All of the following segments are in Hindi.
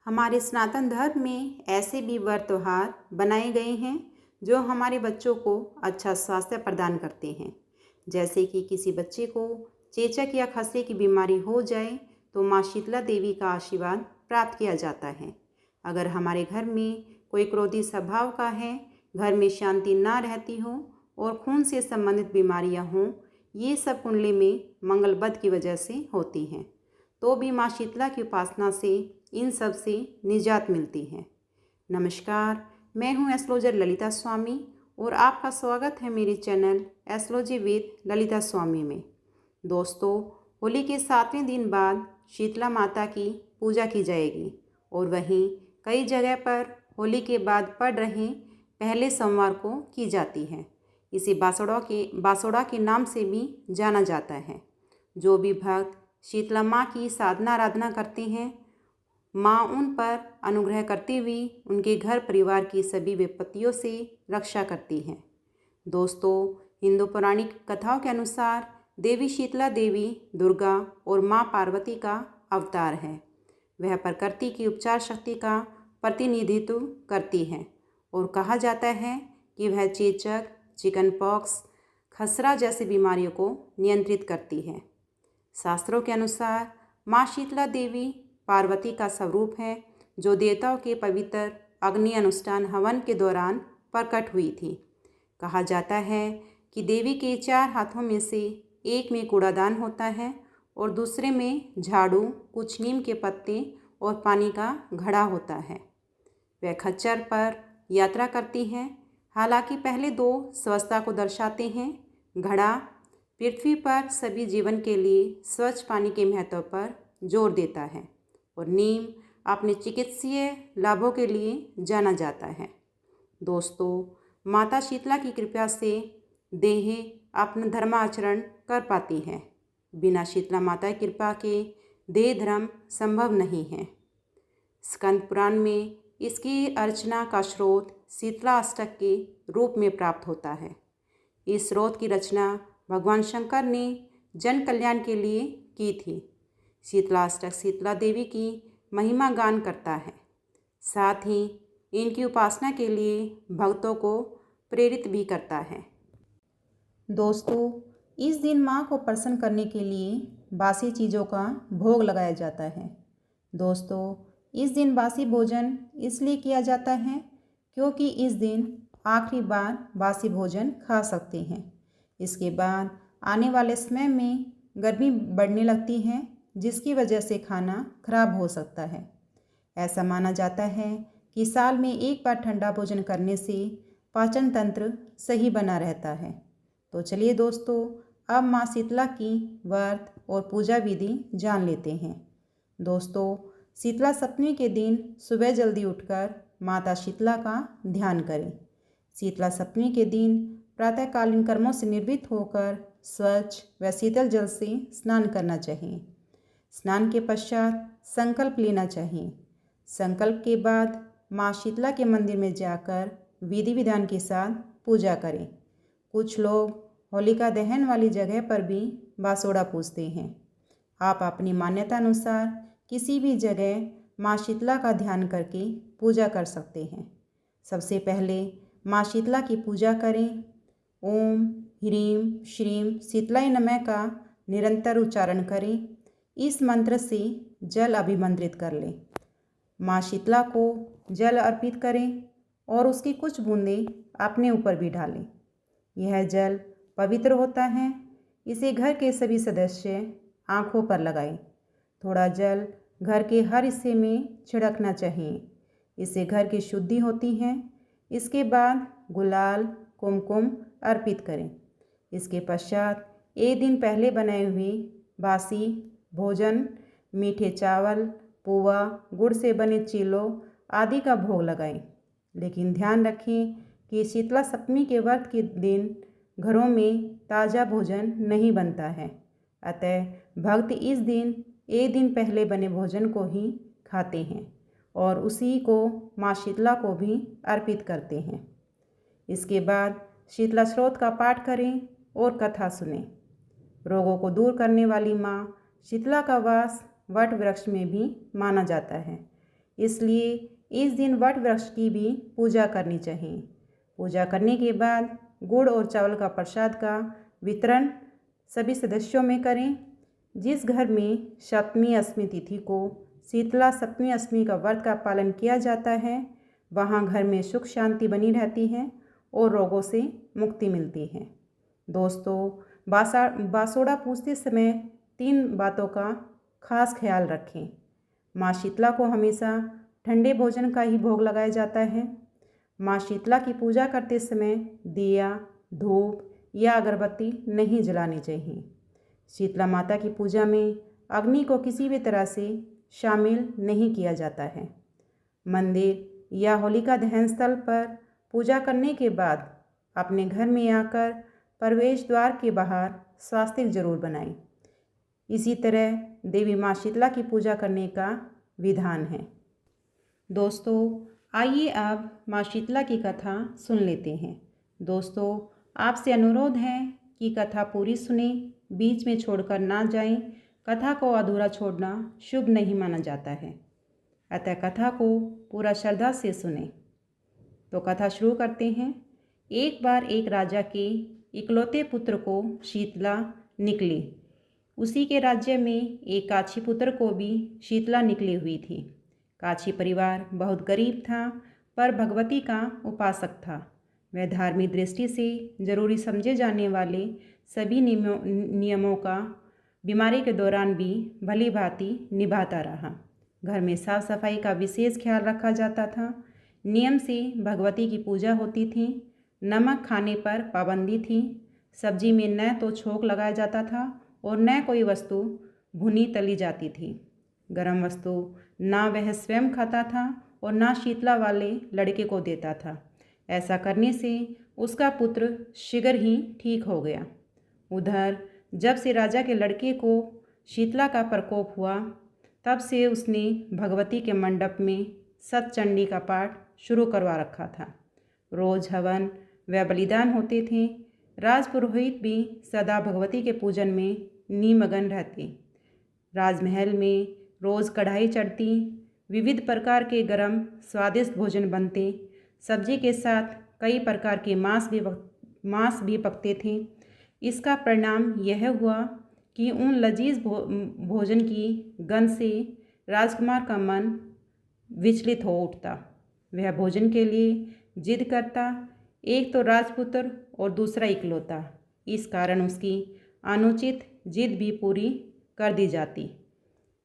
हमारे सनातन धर्म में ऐसे भी व्रत त्योहार बनाए गए हैं जो हमारे बच्चों को अच्छा स्वास्थ्य प्रदान करते हैं। जैसे कि किसी बच्चे को चेचक या खसरे की बीमारी हो जाए तो माँ शीतला देवी का आशीर्वाद प्राप्त किया जाता है। अगर हमारे घर में कोई क्रोधी स्वभाव का है, घर में शांति ना रहती हो और खून से संबंधित बीमारियां हों, ये सब कुंडली में मंगल बद की वजह से होती हैं। तो भी माँ शीतला की उपासना से इन सब से निजात मिलती है। नमस्कार, मैं हूँ एस्ट्रोलॉजर ललिता स्वामी और आपका स्वागत है मेरे चैनल एस्ट्रोलॉजी विद ललिता स्वामी में। दोस्तों, होली के 7वें दिन बाद शीतला माता की पूजा की जाएगी और वहीं कई जगह पर होली के बाद पड़ रहे पहले सोमवार को की जाती है। इसे बासोड़ा के नाम से भी जाना जाता है। जो भी भक्त शीतला माँ की साधना आराधना करते हैं, माँ उन पर अनुग्रह करती हुई उनके घर परिवार की सभी विपत्तियों से रक्षा करती हैं। दोस्तों, हिंदू पौराणिक कथाओं के अनुसार देवी शीतला देवी दुर्गा और माँ पार्वती का अवतार है। वह प्रकृति की उपचार शक्ति का प्रतिनिधित्व करती है और कहा जाता है कि वह चेचक, चिकन पॉक्स, खसरा जैसी बीमारियों को नियंत्रित करती है। शास्त्रों के अनुसार माँ शीतला देवी पार्वती का स्वरूप है जो देवताओं के पवित्र अग्नि अनुष्ठान हवन के दौरान प्रकट हुई थी। कहा जाता है कि देवी के 4 हाथों में से एक में कूड़ादान होता है और दूसरे में झाड़ू, कुछ नीम के पत्ते और पानी का घड़ा होता है। वह खच्चर पर यात्रा करती हैं। हालांकि पहले 2 स्वस्थता को दर्शाते हैं। घड़ा पृथ्वी पर सभी जीवन के लिए स्वच्छ पानी के महत्व पर जोर देता है और नीम अपने चिकित्सीय लाभों के लिए जाना जाता है। दोस्तों, माता शीतला की कृपा से देह अपना धर्माचरण कर पाती है। बिना शीतला माता की कृपा के देह धर्म संभव नहीं है। स्कंद पुराण में इसकी अर्चना का स्रोत शीतला अष्टक के रूप में प्राप्त होता है। इस स्रोत की रचना भगवान शंकर ने जन कल्याण के लिए की थी। शीतला अष्टक शीतला देवी की महिमा गान करता है, साथ ही इनकी उपासना के लिए भक्तों को प्रेरित भी करता है। दोस्तों, इस दिन माँ को प्रसन्न करने के लिए बासी चीज़ों का भोग लगाया जाता है। दोस्तों, इस दिन बासी भोजन इसलिए किया जाता है क्योंकि इस दिन आखिरी बार बासी भोजन खा सकते हैं। इसके बाद आने वाले समय में गर्मी बढ़ने लगती है, जिसकी वजह से खाना खराब हो सकता है। ऐसा माना जाता है कि साल में एक बार ठंडा भोजन करने से पाचन तंत्र सही बना रहता है। तो चलिए दोस्तों, अब माँ शीतला की व्रत और पूजा विधि जान लेते हैं। दोस्तों, शीतला सप्तमी के दिन सुबह जल्दी उठकर माता शीतला का ध्यान करें। शीतला सप्तमी के दिन प्रातःकालीन कर्मों से निवृत्त होकर स्वच्छ व शीतल जल से स्नान करना चाहिए। स्नान के पश्चात संकल्प लेना चाहिए। संकल्प के बाद माँ शीतला के मंदिर में जाकर विधि विधान के साथ पूजा करें। कुछ लोग होलिका दहन वाली जगह पर भी बासोड़ा पूजते हैं। आप अपनी मान्यता अनुसार किसी भी जगह माँ शीतला का ध्यान करके पूजा कर सकते हैं। सबसे पहले माँ शीतला की पूजा करें। ओम ह्रीम श्रीम शीतलाय नमः का निरंतर उच्चारण करें। इस मंत्र से जल अभिमंत्रित कर लें। माँ शीतला को जल अर्पित करें और उसकी कुछ बूंदें अपने ऊपर भी डालें। यह जल पवित्र होता है। इसे घर के सभी सदस्य आँखों पर लगाएं। थोड़ा जल घर के हर हिस्से में छिड़कना चाहिए। इससे घर की शुद्धि होती है। इसके बाद गुलाल, कुमकुम अर्पित करें। इसके पश्चात एक दिन पहले बनाए हुए बासी भोजन, मीठे चावल, पुआ, गुड़ से बने चीलों आदि का भोग लगाएं। लेकिन ध्यान रखें कि शीतला सप्तमी के व्रत के दिन घरों में ताज़ा भोजन नहीं बनता है। अतः भक्त इस दिन एक दिन पहले बने भोजन को ही खाते हैं और उसी को माँ शीतला को भी अर्पित करते हैं। इसके बाद शीतला स्रोत का पाठ करें और कथा सुनें। रोगों को दूर करने वाली माँ शीतला का वास वट वृक्ष में भी माना जाता है। इसलिए इस दिन वट वृक्ष की भी पूजा करनी चाहिए। पूजा करने के बाद गुड़ और चावल का प्रसाद का वितरण सभी सदस्यों में करें। जिस घर में सप्तमी अष्टमी तिथि को शीतला सप्तमी अष्टमी का व्रत का पालन किया जाता है, वहाँ घर में सुख शांति बनी रहती है और रोगों से मुक्ति मिलती है। दोस्तों, बासोड़ा पूजते समय 3 बातों का खास ख्याल रखें। माँ शीतला को हमेशा ठंडे भोजन का ही भोग लगाया जाता है। माँ शीतला की पूजा करते समय दिया, धूप या अगरबत्ती नहीं जलानी चाहिए। शीतला माता की पूजा में अग्नि को किसी भी तरह से शामिल नहीं किया जाता है। मंदिर या होलिका दहन स्थल पर पूजा करने के बाद अपने घर में आकर प्रवेश द्वार के बाहर स्वास्तिक जरूर बनाएं। इसी तरह देवी माँ शीतला की पूजा करने का विधान है। दोस्तों, आइए अब माँ शीतला की कथा सुन लेते हैं। दोस्तों, आपसे अनुरोध है कि कथा पूरी सुने, बीच में छोड़कर ना जाएं। कथा को अधूरा छोड़ना शुभ नहीं माना जाता है, अतः कथा को पूरा श्रद्धा से सुने। तो कथा शुरू करते हैं। एक बार एक राजा के इकलौते पुत्र को शीतला निकली। उसी के राज्य में एक काछी पुत्र को भी शीतला निकली हुई थी। काछी परिवार बहुत गरीब था, पर भगवती का उपासक था। वह धार्मिक दृष्टि से जरूरी समझे जाने वाले सभी नियमों का बीमारी के दौरान भी भली भांति निभाता रहा। घर में साफ सफाई का विशेष ख्याल रखा जाता था। नियम से भगवती की पूजा होती थी। नमक खाने पर पाबंदी थी। सब्जी में न तो छोंक लगाया जाता था और न कोई वस्तु भुनी तली जाती थी। गरम वस्तु ना वह स्वयं खाता था और ना शीतला वाले लड़के को देता था। ऐसा करने से उसका पुत्र शीघ्र ही ठीक हो गया। उधर जब से राजा के लड़के को शीतला का प्रकोप हुआ, तब से उसने भगवती के मंडप में सतचंडी का पाठ शुरू करवा रखा था। रोज हवन व बलिदान होते थे। राजपुरोहित भी सदा भगवती के पूजन में निमग्न रहते। राजमहल में रोज़ कढ़ाई चढ़ती, विविध प्रकार के गरम स्वादिष्ट भोजन बनते। सब्जी के साथ कई प्रकार के मांस भी पकते थे। इसका परिणाम यह हुआ कि उन लजीज भोजन की गंध से राजकुमार का मन विचलित हो उठता। वह भोजन के लिए जिद करता, एक तो राजपुत्र और दूसरा इकलौता। इस कारण उसकी अनुचित जिद भी पूरी कर दी जाती।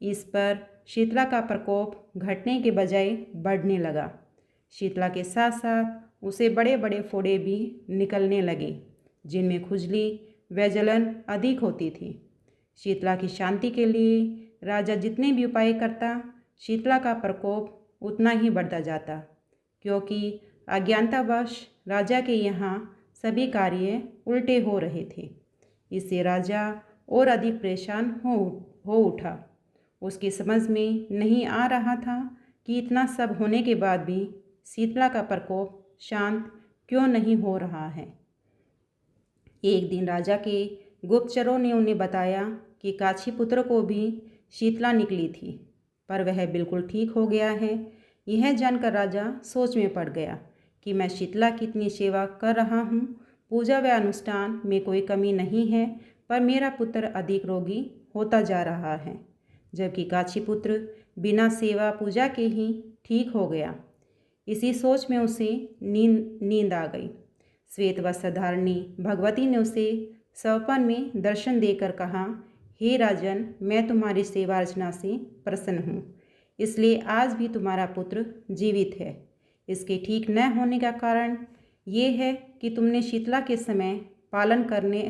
इस पर शीतला का प्रकोप घटने के बजाय बढ़ने लगा। शीतला के साथ साथ उसे बड़े बड़े फोड़े भी निकलने लगे, जिनमें खुजली व जलन अधिक होती थी। शीतला की शांति के लिए राजा जितने भी उपाय करता, शीतला का प्रकोप उतना ही बढ़ता जाता, क्योंकि अज्ञानतावश राजा के यहाँ सभी कार्य उल्टे हो रहे थे। इससे राजा और अधिक परेशान हो उठा। उसकी समझ में नहीं आ रहा था कि इतना सब होने के बाद भी शीतला का प्रकोप शांत क्यों नहीं हो रहा है। एक दिन राजा के गुप्तचरों ने उन्हें बताया कि काछी पुत्र को भी शीतला निकली थी, पर वह बिल्कुल ठीक हो गया है। यह जानकर राजा सोच में पड़ गया कि मैं शीतला की इतनी सेवा कर रहा हूँ, पूजा व अनुष्ठान में कोई कमी नहीं है, पर मेरा पुत्र अधिक रोगी होता जा रहा है, जबकि काछी पुत्र बिना सेवा पूजा के ही ठीक हो गया। इसी सोच में उसे नींद आ गई। श्वेत वस्त्रधारिणी भगवती ने उसे स्वप्न में दर्शन देकर कहा, हे राजन, मैं तुम्हारी सेवा अर्चना से प्रसन्न हूँ, इसलिए आज भी तुम्हारा पुत्र जीवित है। इसके ठीक न होने का कारण ये है कि तुमने शीतला के समय पालन करने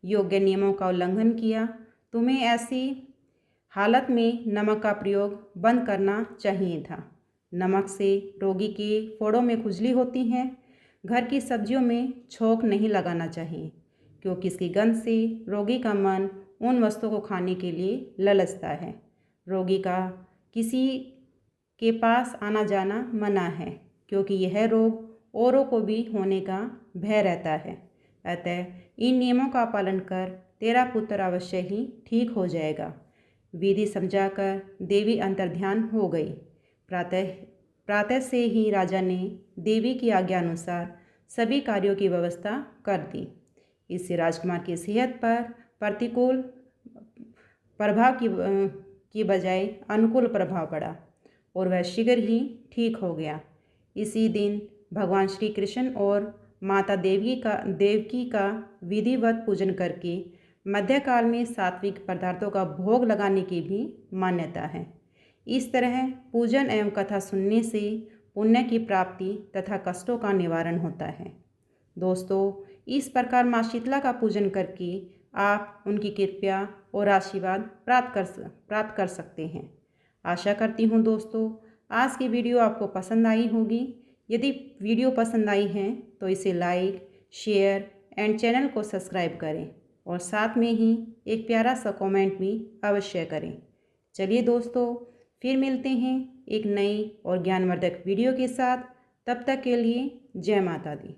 योग्य नियमों का उल्लंघन किया। तुम्हें ऐसी हालत में नमक का प्रयोग बंद करना चाहिए था। नमक से रोगी के फोड़ों में खुजली होती है। घर की सब्जियों में छोंक नहीं लगाना चाहिए, क्योंकि इसकी गंध से रोगी का मन उन वस्तुओं को खाने के लिए ललचता है। रोगी का किसी के पास आना जाना मना है, क्योंकि यह रोग औरों को भी होने का भय रहता है। अतः इन नियमों का पालन कर तेरा पुत्र अवश्य ही ठीक हो जाएगा। विधि समझाकर देवी अंतर्ध्यान हो गई। प्रातः से ही राजा ने देवी की आज्ञा अनुसार सभी कार्यों की व्यवस्था कर दी। इससे राजकुमार की सेहत पर प्रतिकूल प्रभाव की बजाय अनुकूल प्रभाव पड़ा और वह शीघ्र ही ठीक हो गया। इसी दिन भगवान श्री कृष्ण और माता देवकी का विधिवत पूजन करके मध्यकाल में सात्विक पदार्थों का भोग लगाने की भी मान्यता है। इस तरह पूजन एवं कथा सुनने से पुण्य की प्राप्ति तथा कष्टों का निवारण होता है। दोस्तों, इस प्रकार माँ शीतला का पूजन करके आप उनकी कृपा और आशीर्वाद प्राप्त कर सकते हैं। आशा करती हूँ दोस्तों आज की वीडियो आपको पसंद आई होगी। यदि वीडियो पसंद आई है तो इसे लाइक, शेयर एंड चैनल को सब्सक्राइब करें और साथ में ही एक प्यारा सा कमेंट भी अवश्य करें। चलिए दोस्तों, फिर मिलते हैं एक नई और ज्ञानवर्धक वीडियो के साथ। तब तक के लिए जय माता दी।